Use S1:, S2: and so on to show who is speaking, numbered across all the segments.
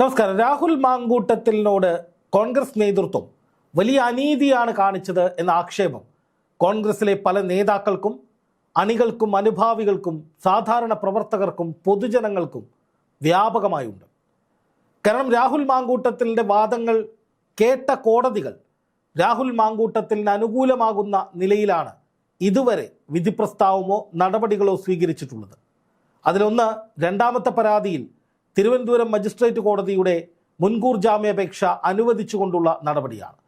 S1: നമസ്കാരം. രാഹുൽ മാങ്കൂട്ടത്തിലിനോട് കോൺഗ്രസ് നേതൃത്വം വലിയ അനീതിയാണ് കാണിച്ചത് എന്ന ആക്ഷേപം കോൺഗ്രസിലെ പല നേതാക്കൾക്കും അണികൾക്കും അനുഭാവികൾക്കും സാധാരണ പ്രവർത്തകർക്കും പൊതുജനങ്ങൾക്കും വ്യാപകമായുണ്ട്. കാരണം രാഹുൽ മാങ്കൂട്ടത്തിലിൻ്റെ വാദങ്ങൾ കേട്ട കോടതികൾ രാഹുൽ മാങ്കൂട്ടത്തിലിന് അനുകൂലമാകുന്ന നിലയിലാണ് ഇതുവരെ വിധിപ്രസ്താവമോ നടപടികളോ സ്വീകരിച്ചിട്ടുള്ളത്. അതിലൊന്ന്, രണ്ടാമത്തെ പരാതിയിൽ തിരുവനന്തപുരം മജിസ്ട്രേറ്റ് കോടതിയുടെ മുൻകൂർ ജാമ്യാപേക്ഷ അനുവദിച്ചുകൊണ്ടുള്ള നടപടിയാണ്.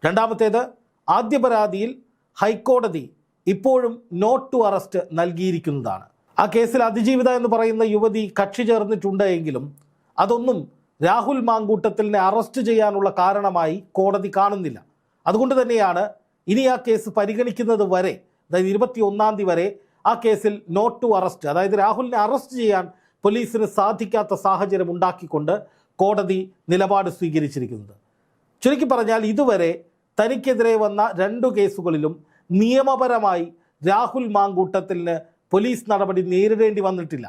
S1: രണ്ടാമത്തേത്, ആദ്യ പരാതിയിൽ ഹൈക്കോടതി ഇപ്പോഴും നോട്ട് ടു അറസ്റ്റ് നൽകിയിരിക്കുന്നതാണ്. ആ കേസിൽ അതിജീവിത എന്ന് പറയുന്ന യുവതി കക്ഷി ചേർന്നിട്ടുണ്ട് എങ്കിലും അതൊന്നും രാഹുൽ മാങ്കൂട്ടത്തിലിനെ അറസ്റ്റ് ചെയ്യാനുള്ള കാരണമായി കോടതി കാണുന്നില്ല. അതുകൊണ്ട് തന്നെയാണ് ഇനി ആ കേസ് പരിഗണിക്കുന്നത് വരെ, അതായത് 21-ാം തീയതി വരെ ആ കേസിൽ നോട്ട് ടു അറസ്റ്റ്, അതായത് രാഹുലിനെ അറസ്റ്റ് ചെയ്യാൻ പോലീസിന് സാധിക്കാത്ത സാഹചര്യം ഉണ്ടാക്കിക്കൊണ്ട് കോടതി നിലപാട് സ്വീകരിച്ചിരിക്കുന്നത്. ചുരുക്കി പറഞ്ഞാൽ ഇതുവരെ തനിക്കെതിരെ വന്ന 2 കേസുകളിലും നിയമപരമായി രാഹുൽ മാങ്കൂട്ടത്തിലിന് പോലീസ് നടപടി നേരിടേണ്ടി വന്നിട്ടില്ല.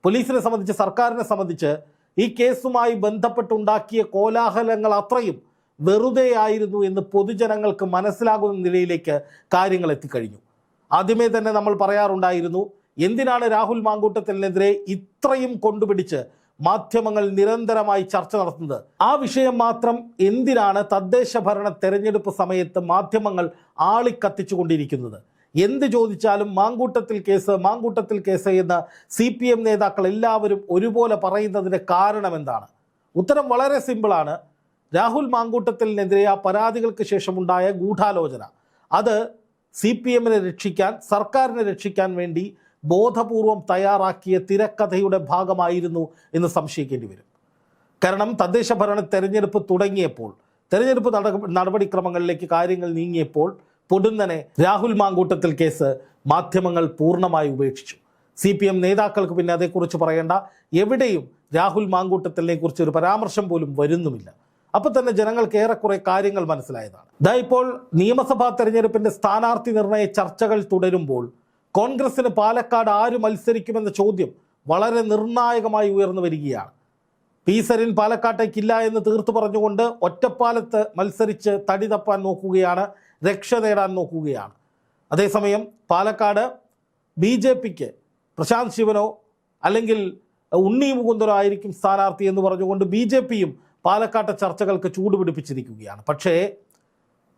S1: പോലീസിനെ സംബന്ധിച്ച്, സർക്കാരിനെ സംബന്ധിച്ച് ഈ കേസുമായി ബന്ധപ്പെട്ടുണ്ടാക്കിയ കോലാഹലങ്ങൾ അത്രയും വെറുതെയായിരുന്നു എന്ന് പൊതുജനങ്ങൾക്ക് മനസ്സിലാകുന്ന നിലയിലേക്ക് കാര്യങ്ങൾ എത്തിക്കഴിഞ്ഞു. ആദ്യമേ തന്നെ നമ്മൾ പറയാറുണ്ടായിരുന്നു, എന്തിനാണ് രാഹുൽ മാങ്കൂട്ടത്തിനെതിരെ ഇത്രയും കൊണ്ടുപിടിച്ച് മാധ്യമങ്ങൾ നിരന്തരമായി ചർച്ച നടത്തുന്നത്? ആ വിഷയം മാത്രം എന്തിനാണ് തദ്ദേശ ഭരണ തെരഞ്ഞെടുപ്പ് സമയത്ത് മാധ്യമങ്ങൾ ആളിക്കത്തിച്ചുകൊണ്ടിരിക്കുന്നത്? എന്ത് ചോദിച്ചാലും മാങ്കൂട്ടത്തിൽ കേസ് എന്ന് CPM നേതാക്കൾ എല്ലാവരും ഒരുപോലെ പറയുന്നതിൻ്റെ കാരണം എന്താണ്? ഉത്തരം വളരെ സിമ്പിളാണ്. രാഹുൽ മാങ്കൂട്ടത്തിനെതിരെ ആ പരാതികൾക്ക് ശേഷമുണ്ടായ ഗൂഢാലോചന, അത് CPMനെ രക്ഷിക്കാൻ, സർക്കാരിനെ രക്ഷിക്കാൻ വേണ്ടി ബോധപൂർവം തയ്യാറാക്കിയ തിരക്കഥയുടെ ഭാഗമായിരുന്നു എന്ന് സംശയിക്കേണ്ടി വരും. കാരണം തദ്ദേശ ഭരണ തെരഞ്ഞെടുപ്പ് തുടങ്ങിയപ്പോൾ, തെരഞ്ഞെടുപ്പ് നടപടിക്രമങ്ങളിലേക്ക് കാര്യങ്ങൾ നീങ്ങിയപ്പോൾ പൊടുന്നനെ രാഹുൽ മാങ്കൂട്ടത്തിൽ കേസ് മാധ്യമങ്ങൾ പൂർണ്ണമായി ഉപേക്ഷിച്ചു. CPM നേതാക്കൾക്ക് പിന്നെ അതേക്കുറിച്ച് പറയേണ്ട, എവിടെയും രാഹുൽ മാങ്കൂട്ടത്തിലിനെ കുറിച്ച് ഒരു പരാമർശം പോലും വരുന്നുമില്ല. അപ്പോൾ തന്നെ ജനങ്ങൾക്ക് ഏറെക്കുറെ കാര്യങ്ങൾ മനസ്സിലായതാണ്. ഇപ്പോൾ നിയമസഭാ തെരഞ്ഞെടുപ്പിൻ്റെ സ്ഥാനാർത്ഥി നിർണയ ചർച്ചകൾ തുടരുമ്പോൾ കോൺഗ്രസിന് പാലക്കാട് ആര് മത്സരിക്കുമെന്ന ചോദ്യം വളരെ നിർണായകമായി ഉയർന്നു വരികയാണ്. പി സരിൻ പാലക്കാട്ടേക്കില്ല എന്ന് തീർത്തു പറഞ്ഞുകൊണ്ട് ഒറ്റപ്പാലത്ത് മത്സരിച്ച് തടി തപ്പാൻ നോക്കുകയാണ്, രക്ഷ നേടാൻ നോക്കുകയാണ്. അതേസമയം പാലക്കാട് BJPക്ക് പ്രശാന്ത് ശിവനോ അല്ലെങ്കിൽ ഉണ്ണി മുകുന്ദനോ ആയിരിക്കും സ്ഥാനാർത്ഥി എന്ന് പറഞ്ഞുകൊണ്ട് BJPയും പാലക്കാട്ടെ ചർച്ചകൾക്ക് ചൂടുപിടിപ്പിച്ചിരിക്കുകയാണ്. പക്ഷേ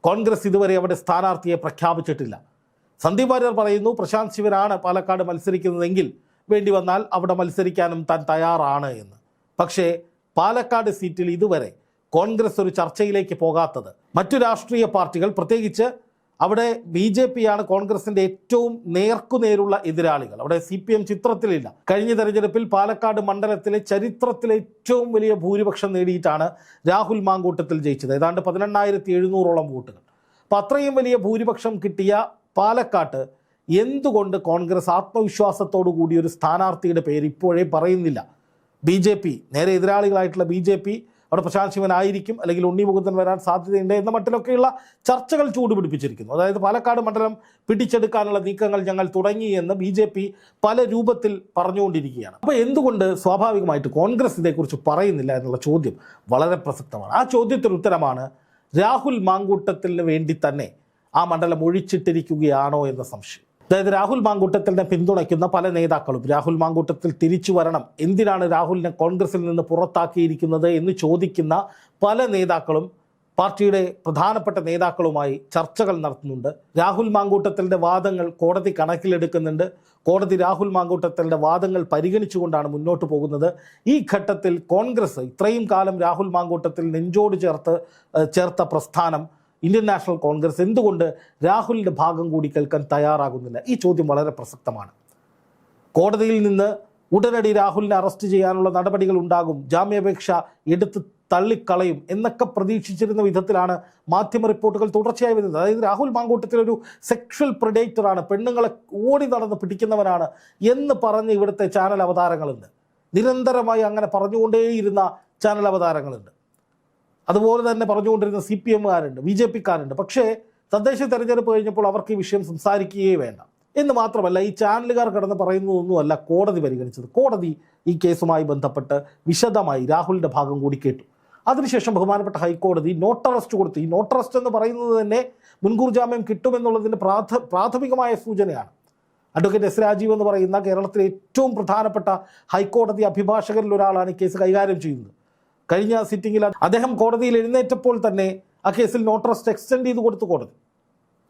S1: കോൺഗ്രസ് ഇതുവരെ അവിടെ സ്ഥാനാർത്ഥിയെ പ്രഖ്യാപിച്ചിട്ടില്ല. സന്ദീപ് വാര്യർ പറയുന്നു, പ്രശാന്ത് ശിവനാണ് പാലക്കാട് മത്സരിക്കുന്നതെങ്കിൽ വേണ്ടി വന്നാൽ അവിടെ മത്സരിക്കാനും താൻ തയ്യാറാണ് എന്ന്. പക്ഷേ പാലക്കാട് സീറ്റിൽ ഇതുവരെ കോൺഗ്രസ് ഒരു ചർച്ചയിലേക്ക് പോകാത്തത്, മറ്റു രാഷ്ട്രീയ പാർട്ടികൾ, പ്രത്യേകിച്ച് അവിടെ BJPയാണ് കോൺഗ്രസിൻ്റെ ഏറ്റവും നേർക്കുനേരുള്ള എതിരാളികൾ. അവിടെ CPM ചിത്രത്തിലില്ല. കഴിഞ്ഞ തെരഞ്ഞെടുപ്പിൽ പാലക്കാട് മണ്ഡലത്തിലെ ചരിത്രത്തിലെ ഏറ്റവും വലിയ ഭൂരിപക്ഷം നേടിയിട്ടാണ് രാഹുൽ മാങ്കൂട്ടത്തിൽ ജയിച്ചത്, ഏതാണ്ട് 18,700ഓളം വോട്ടുകൾ. അപ്പോൾ അത്രയും വലിയ ഭൂരിപക്ഷം കിട്ടിയ പാലക്കാട്ട് എന്തുകൊണ്ട് കോൺഗ്രസ് ആത്മവിശ്വാസത്തോടു കൂടി ഒരു സ്ഥാനാർത്ഥിയുടെ പേര് ഇപ്പോഴേ പറയുന്നില്ല? BJP, നേരെ എതിരാളികളായിട്ടുള്ള BJP അവിടെ പ്രശാന്ത് ശിവനായിരിക്കും അല്ലെങ്കിൽ ഉണ്ണി മുകുന്ദൻ വരാൻ സാധ്യതയുണ്ട് എന്ന മട്ടിലൊക്കെയുള്ള ചർച്ചകൾ ചൂടുപിടിപ്പിച്ചിരിക്കുന്നു. അതായത് പാലക്കാട് മണ്ഡലം പിടിച്ചെടുക്കാനുള്ള നീക്കങ്ങൾ ഞങ്ങൾ തുടങ്ങി എന്ന് BJP പല രൂപത്തിൽ പറഞ്ഞുകൊണ്ടിരിക്കുകയാണ്. അപ്പോൾ എന്തുകൊണ്ട് സ്വാഭാവികമായിട്ട് കോൺഗ്രസ് ഇതേക്കുറിച്ച് പറയുന്നില്ല എന്നുള്ള ചോദ്യം വളരെ പ്രസക്തമാണ്. ആ ചോദ്യത്തിന് ഉത്തരമാണ് രാഹുൽ മാങ്കൂട്ടത്തിന് വേണ്ടി തന്നെ ആ മണ്ഡലം ഒഴിച്ചിട്ടിരിക്കുകയാണോ എന്ന സംശയം. അതായത് രാഹുൽ മാങ്കൂട്ടത്തിലിനെ പിന്തുണയ്ക്കുന്ന പല നേതാക്കളും രാഹുൽ മാങ്കൂട്ടത്തിൽ തിരിച്ചു വരണം, എന്തിനാണ് രാഹുലിനെ കോൺഗ്രസിൽ നിന്ന് പുറത്താക്കിയിരിക്കുന്നത് എന്ന് ചോദിക്കുന്ന പല നേതാക്കളും പാർട്ടിയുടെ പ്രധാനപ്പെട്ട നേതാക്കളുമായി ചർച്ചകൾ നടത്തുന്നുണ്ട്. രാഹുൽ മാങ്കൂട്ടത്തിലിൻ്റെ വാദങ്ങൾ കോടതി കണക്കിലെടുക്കുന്നുണ്ട്. കോടതി രാഹുൽ മാങ്കൂട്ടത്തിലിൻ്റെ വാദങ്ങൾ പരിഗണിച്ചുകൊണ്ടാണ് മുന്നോട്ട് പോകുന്നത്. ഈ ഘട്ടത്തിൽ കോൺഗ്രസ് ഇത്രയും കാലം രാഹുൽ മാങ്കൂട്ടത്തിൽ നെഞ്ചോട് ചേർത്ത പ്രസ്ഥാനം ഇന്ത്യൻ നാഷണൽ കോൺഗ്രസ് എന്തുകൊണ്ട് രാഹുലിൻ്റെ ഭാഗം കൂടി കേൾക്കാൻ തയ്യാറാകുന്നില്ല? ഈ ചോദ്യം വളരെ പ്രസക്തമാണ്. കോടതിയിൽ നിന്ന് ഉടനടി രാഹുലിനെ അറസ്റ്റ് ചെയ്യാനുള്ള നടപടികൾ ഉണ്ടാകും, ജാമ്യാപേക്ഷ എടുത്ത് തള്ളിക്കളയും എന്നൊക്കെ പ്രതീക്ഷിച്ചിരുന്ന വിധത്തിലാണ് മാധ്യമ റിപ്പോർട്ടുകൾ തുടർച്ചയായി വരുന്നത്. അതായത് രാഹുൽ മാങ്കൂട്ടത്തിലൊരു സെക്ഷൽ പ്രെഡേറ്ററാണ്, പെണ്ണുങ്ങളെ ഓടി നടന്ന് പിടിക്കുന്നവനാണ് എന്ന് പറഞ്ഞ് ഇവിടുത്തെ ചാനൽ അവതാരങ്ങളുണ്ട്. നിരന്തരമായി അങ്ങനെ പറഞ്ഞുകൊണ്ടേയിരുന്ന ചാനൽ അവതാരങ്ങളുണ്ട്. അതുപോലെ തന്നെ പറഞ്ഞുകൊണ്ടിരുന്ന CPMകാരുണ്ട്, BJPക്കാരുണ്ട്. പക്ഷേ തദ്ദേശ തെരഞ്ഞെടുപ്പ് കഴിഞ്ഞപ്പോൾ അവർക്ക് ഈ വിഷയം സംസാരിക്കുകയേ വേണ്ട. എന്ന് മാത്രമല്ല ഈ ചാനലുകാർ കിടന്ന് പറയുന്നതൊന്നുമല്ല കോടതി പരിഗണിച്ചത്. കോടതി ഈ കേസുമായി ബന്ധപ്പെട്ട് വിശദമായി രാഹുലിൻ്റെ ഭാഗം കൂടി കേട്ടു. അതിനുശേഷം ബഹുമാനപ്പെട്ട ഹൈക്കോടതി നോട്ട് അറസ്റ്റ് കൊടുത്തു. ഈ നോട്ട് അറസ്റ്റ് എന്ന് പറയുന്നത് തന്നെ മുൻകൂർ ജാമ്യം കിട്ടുമെന്നുള്ളതിൻ്റെ പ്രാഥമികമായ സൂചനയാണ്. അഡ്വക്കേറ്റ് എസ് രാജീവ് എന്ന് പറയുന്ന കേരളത്തിലെ ഏറ്റവും പ്രധാനപ്പെട്ട ഹൈക്കോടതി അഭിഭാഷകരിൽ ഒരാളാണ് ഈ കേസ് കൈകാര്യം ചെയ്യുന്നത്. കഴിഞ്ഞ സിറ്റിങ്ങിൽ അദ്ദേഹം കോടതിയിൽ എഴുന്നേറ്റപ്പോൾ തന്നെ ആ കേസിൽ നോട്ട് അറസ്റ്റ് എക്സ്റ്റെൻഡ് ചെയ്ത് കൊടുത്തു കോടതി.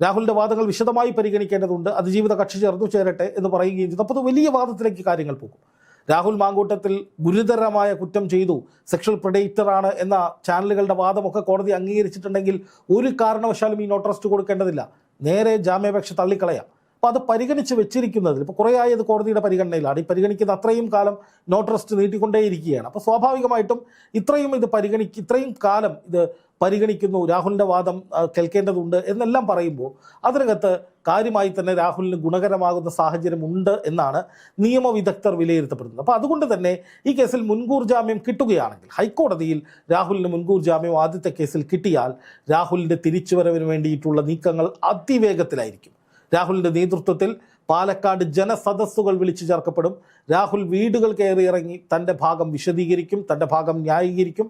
S1: രാഹുലിൻ്റെ വാദങ്ങൾ വിശദമായി പരിഗണിക്കേണ്ടതുണ്ട്, അതിജീവിത കക്ഷി ചേരട്ടെ എന്ന് പറയുകയും ചെയ്തു. അപ്പോൾ അത് വലിയ വാദത്തിലേക്ക് കാര്യങ്ങൾ പോകും. രാഹുൽ മാങ്കൂട്ടത്തിൽ ഗുരുതരമായ കുറ്റം ചെയ്തു, സെക്ഷൽ പ്രെഡേറ്ററാണ് എന്ന ചാനലുകളുടെ വാദമൊക്കെ കോടതി അംഗീകരിച്ചിട്ടുണ്ടെങ്കിൽ ഒരു കാരണവശാലും ഈ നോട്ട് അറസ്റ്റ് കൊടുക്കേണ്ടതില്ല, നേരെ ജാമ്യാപേക്ഷ തള്ളിക്കളയാം. അപ്പോൾ അത് പരിഗണിച്ച് വെച്ചിരിക്കുന്നതിൽ ഇപ്പോൾ കുറേ ആയത് കോടതിയുടെ പരിഗണനയിലാണ്. ഈ പരിഗണിക്കുന്ന അത്രയും കാലം നോട്ട് അറസ്റ്റ് നീട്ടിക്കൊണ്ടേയിരിക്കുകയാണ്. അപ്പോൾ സ്വാഭാവികമായിട്ടും ഇത്രയും കാലം ഇത് പരിഗണിക്കുന്നു, രാഹുലിൻ്റെ വാദം കേൾക്കേണ്ടതുണ്ട് എന്നെല്ലാം പറയുമ്പോൾ അതിനകത്ത് കാര്യമായി തന്നെ രാഹുലിന് ഗുണകരമാകുന്ന സാഹചര്യം ഉണ്ട് എന്നാണ് നിയമവിദഗ്ധർ വിലയിരുത്തപ്പെടുന്നത്. അപ്പോൾ അതുകൊണ്ട് തന്നെ ഈ കേസിൽ മുൻകൂർ ജാമ്യം കിട്ടുകയാണെങ്കിൽ, ഹൈക്കോടതിയിൽ രാഹുലിന് മുൻകൂർ ജാമ്യം ആദ്യത്തെ കേസിൽ കിട്ടിയാൽ രാഹുലിൻ്റെ തിരിച്ചുവരവിന് വേണ്ടിയിട്ടുള്ള നീക്കങ്ങൾ അതിവേഗത്തിലായിരിക്കും. രാഹുലിൻ്റെ നേതൃത്വത്തിൽ പാലക്കാട് ജനസദസ്സുകൾ വിളിച്ചു ചേർക്കപ്പെടും. രാഹുൽ വീടുകൾ കയറിയിറങ്ങി തൻ്റെ ഭാഗം വിശദീകരിക്കും, തൻ്റെ ഭാഗം ന്യായീകരിക്കും.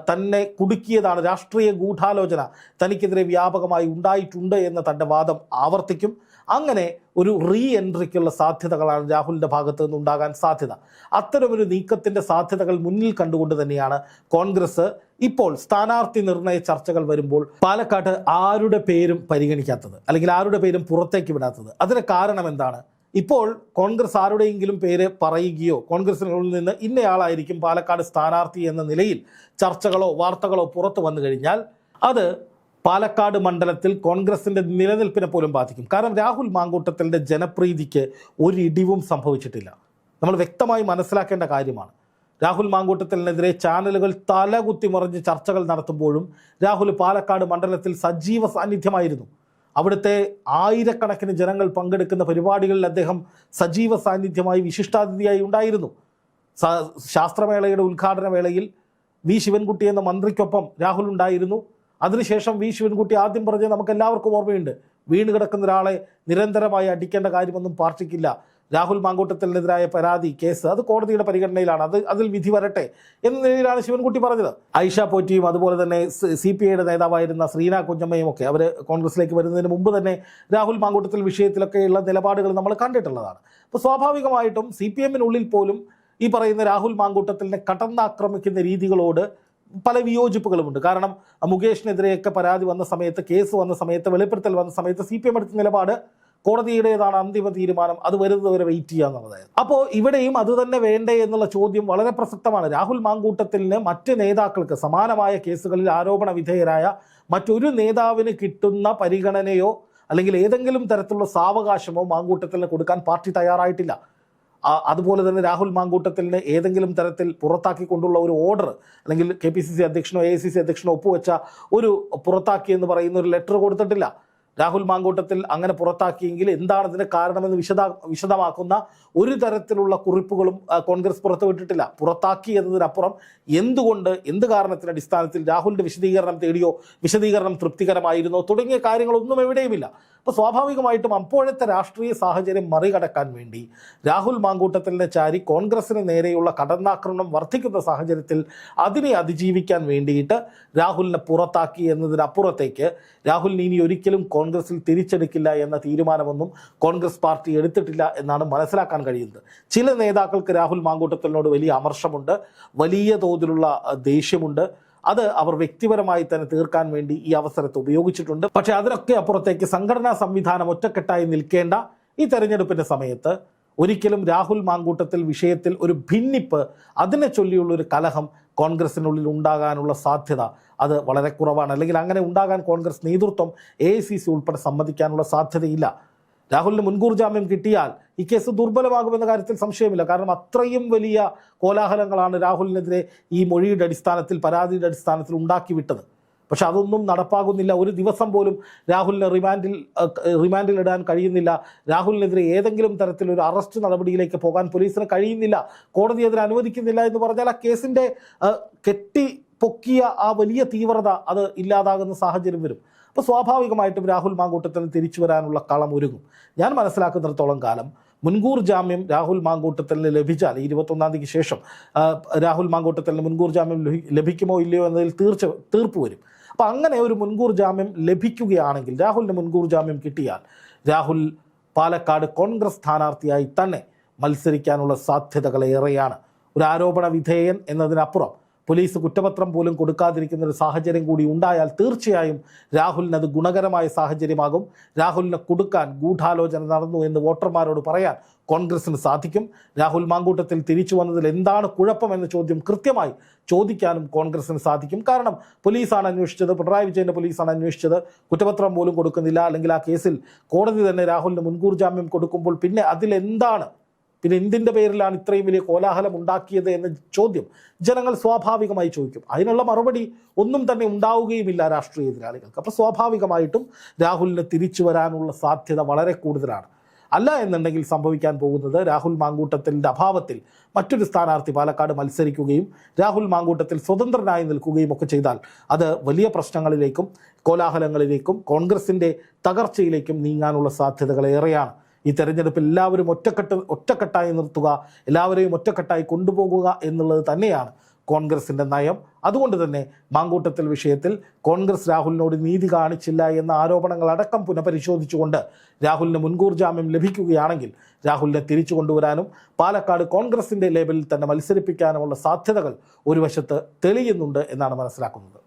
S1: തന്നെ കുടുക്കിയതാണ്, രാഷ്ട്രീയ ഗൂഢാലോചന തനിക്കെതിരെ വ്യാപകമായി ഉണ്ടായിട്ടുണ്ട് എന്ന തൻ്റെ വാദം ആവർത്തിക്കും. അങ്ങനെ ഒരു റീ എൻട്രിക്കുള്ള സാധ്യതകളാണ് രാഹുലിൻ്റെ ഭാഗത്തു നിന്നുണ്ടാകാൻ സാധ്യത. അത്തരമൊരു നീക്കത്തിൻ്റെ സാധ്യതകൾ മുന്നിൽ കണ്ടുകൊണ്ട് തന്നെയാണ് കോൺഗ്രസ് ഇപ്പോൾ സ്ഥാനാർത്ഥി നിർണയ ചർച്ചകൾ വരുമ്പോൾ പാലക്കാട് ആരുടെ പേരും പരിഗണിക്കാത്തത്, അല്ലെങ്കിൽ ആരുടെ പേരും പുറത്തേക്ക് വിടാത്തത്. അതിന് കാരണം എന്താണ്? ഇപ്പോൾ കോൺഗ്രസ് ആരുടെയെങ്കിലും പേര് പറയുകയോ കോൺഗ്രസിനുള്ളിൽ നിന്ന് ഇന്നയാളായിരിക്കും പാലക്കാട് സ്ഥാനാർത്ഥി എന്ന നിലയിൽ ചർച്ചകളോ വാർത്തകളോ പുറത്തു വന്നു കഴിഞ്ഞാൽ അത് പാലക്കാട് മണ്ഡലത്തിൽ കോൺഗ്രസിൻ്റെ നിലനിൽപ്പിനെ പോലും ബാധിക്കും. കാരണം രാഹുൽ മാങ്കൂട്ടത്തിൻ്റെ ജനപ്രീതിക്ക് ഒരു ഇടിവും സംഭവിച്ചിട്ടില്ല. നമ്മൾ വ്യക്തമായി മനസ്സിലാക്കേണ്ട കാര്യമാണ്. രാഹുൽ മാങ്കൂട്ടത്തിനെതിരെ ചാനലുകൾ തലകുത്തി മറിഞ്ഞ് ചർച്ചകൾ നടത്തുമ്പോഴും രാഹുൽ പാലക്കാട് മണ്ഡലത്തിൽ സജീവ സാന്നിധ്യമായിരുന്നു. അവിടുത്തെ ആയിരക്കണക്കിന് ജനങ്ങൾ പങ്കെടുക്കുന്ന പരിപാടികളിൽ അദ്ദേഹം സജീവ സാന്നിധ്യമായി വിശിഷ്ടാതിഥിയായി ഉണ്ടായിരുന്നു. ശാസ്ത്രമേളയുടെ ഉദ്ഘാടന വേളയിൽ വി ശിവൻകുട്ടി എന്ന മന്ത്രിക്കൊപ്പം രാഹുൽ ഉണ്ടായിരുന്നു. അതിനുശേഷം വി ശിവൻകുട്ടി ആദ്യം പറഞ്ഞത് നമുക്ക് എല്ലാവർക്കും ഓർമ്മയുണ്ട്, വീണ് കിടക്കുന്ന ഒരാളെ നിരന്തരമായി അടിക്കേണ്ട കാര്യമൊന്നും പാർട്ടിക്കില്ല. രാഹുൽ മാങ്കൂട്ടത്തിനെതിരായ പരാതി കേസ് അത് കോടതിയുടെ പരിഗണനയിലാണ്, അതിൽ വിധി വരട്ടെ എന്ന നിലയിലാണ് ശിവൻകുട്ടി പറഞ്ഞത്. ഐഷ പോറ്റിയും അതുപോലെ തന്നെ CPIയുടെ നേതാവായിരുന്ന ശ്രീന കുഞ്ഞമ്മയും ഒക്കെ അവർ കോൺഗ്രസിലേക്ക് വരുന്നതിന് മുമ്പ് തന്നെ രാഹുൽ മാങ്കൂട്ടത്തിൽ വിഷയത്തിലൊക്കെയുള്ള നിലപാടുകൾ നമ്മൾ കണ്ടിട്ടുള്ളതാണ്. അപ്പോൾ സ്വാഭാവികമായിട്ടും CPMനുള്ളിൽ പോലും ഈ പറയുന്ന രാഹുൽ മാങ്കൂട്ടത്തിനെ കടന്നാക്രമിക്കുന്ന രീതികളോട് പല വിയോജിപ്പുകളുമുണ്ട്. കാരണം മുകേഷിനെതിരെയൊക്കെ പരാതി വന്ന സമയത്ത്, കേസ് വന്ന സമയത്ത്, വെളിപ്പെടുത്തൽ വന്ന സമയത്ത് CPM എടുത്ത നിലപാട് കോടതിയുടേതാണ് അന്തിമ തീരുമാനം, അത് വരുന്നതുവരെ വെയിറ്റ് ചെയ്യുക എന്നുള്ളതായിരുന്നു. അപ്പോൾ ഇവിടെയും അത് തന്നെ വേണ്ടേ എന്നുള്ള ചോദ്യം വളരെ പ്രസക്തമാണ്. രാഹുൽ മാങ്കൂട്ടത്തിന് മറ്റ് നേതാക്കൾക്ക് സമാനമായ കേസുകളിൽ ആരോപണ വിധേയരായ മറ്റൊരു നേതാവിന് കിട്ടുന്ന പരിഗണനയോ അല്ലെങ്കിൽ ഏതെങ്കിലും തരത്തിലുള്ള സാവകാശമോ മാങ്കൂട്ടത്തിന് കൊടുക്കാൻ പാർട്ടി തയ്യാറായിട്ടില്ല. അതുപോലെ തന്നെ രാഹുൽ മാങ്കൂട്ടത്തിന് ഏതെങ്കിലും തരത്തിൽ പുറത്താക്കിക്കൊണ്ടുള്ള ഒരു ഓർഡർ, അല്ലെങ്കിൽ KPCC അധ്യക്ഷനോ AICC അധ്യക്ഷനോ ഒപ്പുവെച്ച ഒരു പുറത്താക്കി എന്ന് പറയുന്ന ഒരു ലെറ്റർ കൊടുത്തിട്ടില്ല. രാഹുൽ മാങ്കൂട്ടത്തിൽ അങ്ങനെ പുറത്താക്കിയെങ്കിൽ എന്താണ് ഇതിന് കാരണമെന്ന് വിശദമാക്കുന്ന ഒരു തരത്തിലുള്ള കുറിപ്പുകളും കോൺഗ്രസ് പുറത്തുവിട്ടിട്ടില്ല. പുറത്താക്കി എന്നതിനപ്പുറം എന്തുകൊണ്ട്, എന്ത് കാരണത്തിൻ്റെ അടിസ്ഥാനത്തിൽ രാഹുലിൻ്റെ വിശദീകരണം തേടിയോ, വിശദീകരണം തൃപ്തികരമായിരുന്നോ തുടങ്ങിയ കാര്യങ്ങളൊന്നും എവിടെയുമില്ല. അപ്പോൾ സ്വാഭാവികമായിട്ടും അപ്പോഴത്തെ രാഷ്ട്രീയ സാഹചര്യം മറികടക്കാൻ വേണ്ടി രാഹുൽ മാങ്കൂട്ടത്തിനെ ചാരി കോൺഗ്രസിന് നേരെയുള്ള കടന്നാക്രമണം വർദ്ധിക്കുന്ന സാഹചര്യത്തിൽ അതിനെ അതിജീവിക്കാൻ വേണ്ടിയിട്ട് രാഹുലിനെ പുറത്താക്കി എന്നതിനപ്പുറത്തേക്ക് രാഹുലിന് ഇനി ഒരിക്കലും കോൺഗ്രസിൽ തിരിച്ചെടുക്കില്ല എന്ന തീരുമാനമൊന്നും കോൺഗ്രസ് പാർട്ടി എടുത്തിട്ടില്ല എന്നാണ് മനസ്സിലാക്കാൻ കഴിയുന്നത്. ചില നേതാക്കൾക്ക് രാഹുൽ മാങ്കൂട്ടത്തിനോട് വലിയ അമർഷമുണ്ട്, വലിയ തോതിലുള്ള ദേഷ്യമുണ്ട്. അത് അവർ വ്യക്തിപരമായി തന്നെ തീർക്കാൻ വേണ്ടി ഈ അവസരത്തെ ഉപയോഗിച്ചിട്ടുണ്ട്. പക്ഷേ അതിനൊക്കെ അപ്പുറത്തേക്ക് സംഘടനാ സംവിധാനം ഒറ്റക്കെട്ടായി നിൽക്കേണ്ട ഈ തെരഞ്ഞെടുപ്പിൻ്റെ സമയത്ത് ഒരിക്കലും രാഹുൽ മാങ്കൂട്ടത്തിൽ വിഷയത്തിൽ ഒരു ഭിന്നിപ്പ്, അതിനെ ചൊല്ലിയുള്ളൊരു കലഹം കോൺഗ്രസിനുള്ളിൽ ഉണ്ടാകാനുള്ള സാധ്യത അത് വളരെ കുറവാണ്. അല്ലെങ്കിൽ അങ്ങനെ ഉണ്ടാകാൻ കോൺഗ്രസ് നേതൃത്വം AICC ഉൾപ്പെടെ സമ്മതിക്കാനുള്ള സാധ്യതയില്ല. രാഹുലിന് മുൻകൂർ ജാമ്യം കിട്ടിയാൽ ഈ കേസ് ദുർബലമാകുമെന്ന കാര്യത്തിൽ സംശയമില്ല. കാരണം അത്രയും വലിയ കോലാഹലങ്ങളാണ് രാഹുലിനെതിരെ ഈ മൊഴിയുടെ അടിസ്ഥാനത്തിൽ, പരാതിയുടെ അടിസ്ഥാനത്തിൽ ഉണ്ടാക്കിവിട്ടത്. പക്ഷെ അതൊന്നും നടപ്പാകുന്നില്ല. ഒരു ദിവസം പോലും രാഹുലിനെ റിമാൻഡിൽ ഇടാൻ കഴിയുന്നില്ല. രാഹുലിനെതിരെ ഏതെങ്കിലും തരത്തിലൊരു അറസ്റ്റ് നടപടിയിലേക്ക് പോകാൻ പോലീസിന് കഴിയുന്നില്ല, കോടതി അതിന് അനുവദിക്കുന്നില്ല എന്ന് പറഞ്ഞാൽ ആ കേസിൻ്റെ കെട്ടി പൊക്കിയ ആ വലിയ തീവ്രത അത് ഇല്ലാതാകുന്ന സാഹചര്യം വരും. അപ്പോൾ സ്വാഭാവികമായിട്ടും രാഹുൽ മാങ്കൂട്ടത്തിന് തിരിച്ചു വരാനുള്ള കളം ഒരുങ്ങും. ഞാൻ മനസ്സിലാക്കുന്നിടത്തോളം കാലം മുൻകൂർ ജാമ്യം രാഹുൽ മാങ്കൂട്ടത്തിന് ലഭിച്ചാൽ 21-ാം തീയതിക്ക് ശേഷം രാഹുൽ മാങ്കൂട്ടത്തിന് മുൻകൂർ ജാമ്യം ലഭിക്കുമോ ഇല്ലയോ എന്നതിൽ തീർപ്പ് വരും. അപ്പോൾ അങ്ങനെ ഒരു മുൻകൂർ ജാമ്യം ലഭിക്കുകയാണെങ്കിൽ, രാഹുലിന് മുൻകൂർ ജാമ്യം കിട്ടിയാൽ രാഹുൽ പാലക്കാട് കോൺഗ്രസ് സ്ഥാനാർത്ഥിയായി തന്നെ മത്സരിക്കാനുള്ള സാധ്യതകൾ ഏറെയാണ്. ഒരു ആരോപണ വിധേയൻ എന്നതിനപ്പുറം പോലീസ് കുറ്റപത്രം പോലും കൊടുക്കാതിരിക്കുന്ന ഒരു സാഹചര്യം കൂടി ഉണ്ടായാൽ തീർച്ചയായും രാഹുലിന് അത് ഗുണകരമായ സാഹചര്യമാകും. രാഹുലിനെ കൊടുക്കാൻ ഗൂഢാലോചന നടന്നു എന്ന് വോട്ടർമാരോട് പറയാൻ കോൺഗ്രസിന് സാധിക്കും. രാഹുൽ മാങ്കൂട്ടത്തിൽ തിരിച്ചു വന്നതിൽ എന്താണ് കുഴപ്പമെന്ന ചോദ്യം കൃത്യമായി ചോദിക്കാനും കോൺഗ്രസിന് സാധിക്കും. കാരണം പോലീസാണ് അന്വേഷിച്ചത്, പിണറായി വിജയൻ്റെ പോലീസാണ് അന്വേഷിച്ചത്, കുറ്റപത്രം പോലും കൊടുക്കുന്നില്ല. അല്ലെങ്കിൽ ആ കേസിൽ കോടതി തന്നെ രാഹുലിന് മുൻകൂർ ജാമ്യം കൊടുക്കുമ്പോൾ പിന്നെ അതിലെന്താണ്, പിന്നെ എന്തിൻ്റെ പേരിലാണ് ഇത്രയും വലിയ കോലാഹലം ഉണ്ടാക്കിയത് എന്ന ചോദ്യം ജനങ്ങൾ സ്വാഭാവികമായി ചോദിക്കും. അതിനുള്ള മറുപടി ഒന്നും തന്നെ ഉണ്ടാവുകയുമില്ല രാഷ്ട്രീയ എതിരാളികൾക്ക്. അപ്പോൾ സ്വാഭാവികമായിട്ടും രാഹുലിന് തിരിച്ചു വരാനുള്ള സാധ്യത വളരെ കൂടുതലാണ്. അല്ല എന്നുണ്ടെങ്കിൽ സംഭവിക്കാൻ പോകുന്നത്, രാഹുൽ മാങ്കൂട്ടത്തിൻ്റെ അഭാവത്തിൽ മറ്റൊരു സ്ഥാനാർത്ഥി പാലക്കാട് മത്സരിക്കുകയും രാഹുൽ മാങ്കൂട്ടത്തിൽ സ്വതന്ത്രനായി നിൽക്കുകയും ഒക്കെ ചെയ്താൽ അത് വലിയ പ്രശ്നങ്ങളിലേക്കും കോലാഹലങ്ങളിലേക്കും കോൺഗ്രസിൻ്റെ തകർച്ചയിലേക്കും നീങ്ങാനുള്ള സാധ്യതകൾ ഏറെയാണ്. ഈ തെരഞ്ഞെടുപ്പിൽ എല്ലാവരും ഒറ്റക്കെട്ടായി നിർത്തുക, എല്ലാവരെയും ഒറ്റക്കെട്ടായി കൊണ്ടുപോകുക എന്നുള്ളത് തന്നെയാണ് കോൺഗ്രസിൻ്റെ നയം. അതുകൊണ്ട് തന്നെ മാങ്കൂട്ടത്തിൽ വിഷയത്തിൽ കോൺഗ്രസ് രാഹുലിനോട് നീതി കാണിച്ചില്ല എന്ന ആരോപണങ്ങളടക്കം പുനഃപരിശോധിച്ചുകൊണ്ട് രാഹുലിന് മുൻകൂർ ജാമ്യം ലഭിക്കുകയാണെങ്കിൽ രാഹുലിനെ തിരിച്ചു കൊണ്ടുവരാനും പാലക്കാട് കോൺഗ്രസിൻ്റെ ലേബലിൽ തന്നെ മത്സരിപ്പിക്കാനുമുള്ള സാധ്യതകൾ ഒരു വശത്ത് തെളിയുന്നുണ്ട് എന്നാണ് മനസ്സിലാക്കുന്നത്.